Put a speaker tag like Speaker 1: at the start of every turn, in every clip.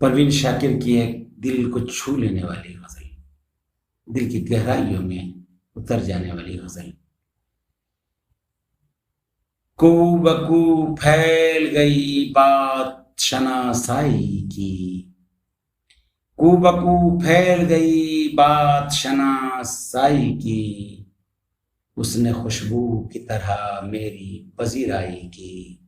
Speaker 1: परवीन शाकिर की एक दिल को छू लेने वाली गजल, दिल की गहराइयों में उतर जाने वाली गजल। कू बकू फैल गई बात शनासाई की, कू बकू फैल गई बात शनासाई की, उसने खुशबू की तरह मेरी पजीराई की,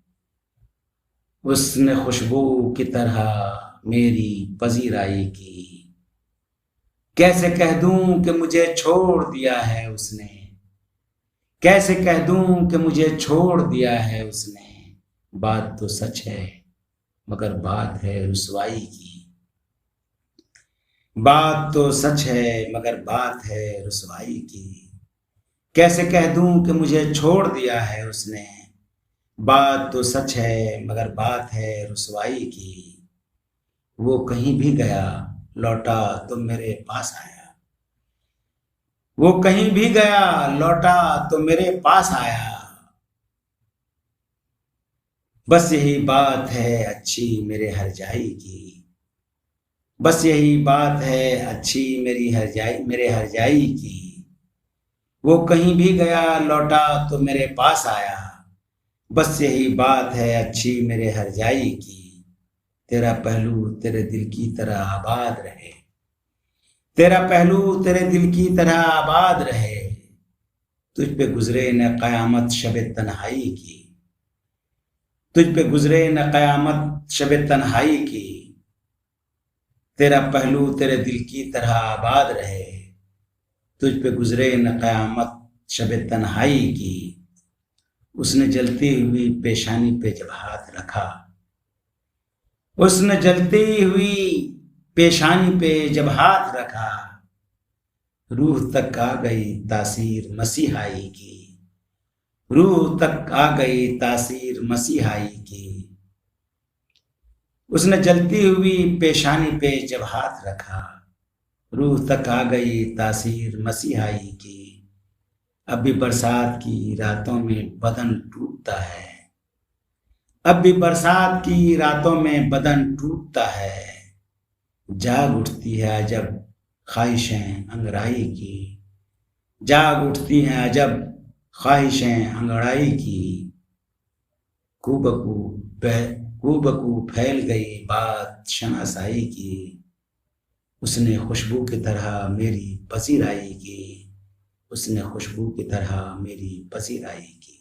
Speaker 1: उसने खुशबू की तरह मेरी पजीराई की। कैसे कह दूं कि मुझे छोड़ दिया है उसने, कैसे कह दूं कि मुझे छोड़ दिया है उसने। बात तो सच है मगर बात है रुसवाई की, बात तो सच है मगर बात है रुसवाई की। कैसे कह दूं कि मुझे छोड़ दिया है उसने, बात तो सच है मगर बात है रुसवाई की। वो कहीं भी गया लौटा तो मेरे पास आया, वो कहीं भी गया लौटा तो मेरे पास आया। बस यही बात है अच्छी मेरे हरजाई की, बस यही बात है अच्छी मेरे हरजाई की। वो कहीं भी गया लौटा तो मेरे पास आया, बस यही बात है अच्छी मेरे हरजाई की। तेरा पहलू तेरे दिल की तरह आबाद रहे, तेरा पहलू तेरे दिल की तरह आबाद रहे। तुझ पे गुजरे न कयामत शबे तन्हाई की, तुझ पे गुजरे न कयामत शबे तन्हाई की। तेरा पहलू तेरे दिल की तरह आबाद रहे, तुझ पे गुजरे न कयामत शबे तन्हाई की। उसने जलती हुई पेशानी पे जब हाथ रखा, उसने जलती हुई पेशानी पे जब हाथ रखा, रूह तक आ गई तासीर मसीहाई की, रूह तक आ गई तासीर मसीहाई की। उसने जलती हुई पेशानी पे जब हाथ रखा, रूह तक आ गई तासीर मसीहाई की। अब भी बरसात की रातों में बदन टूटता है, अब भी बरसात की रातों में बदन टूटता है। जाग उठती है अजब ख्वाहिशें अंगड़ाई की, जाग उठती हैं अजब ख्वाहिशें अंगड़ाई की। कूबकू कूबकू फैल गई बात शनासाई की, उसने खुशबू की तरह मेरी पसीराई की, उसने खुशबू की तरह मेरी पसीराई की।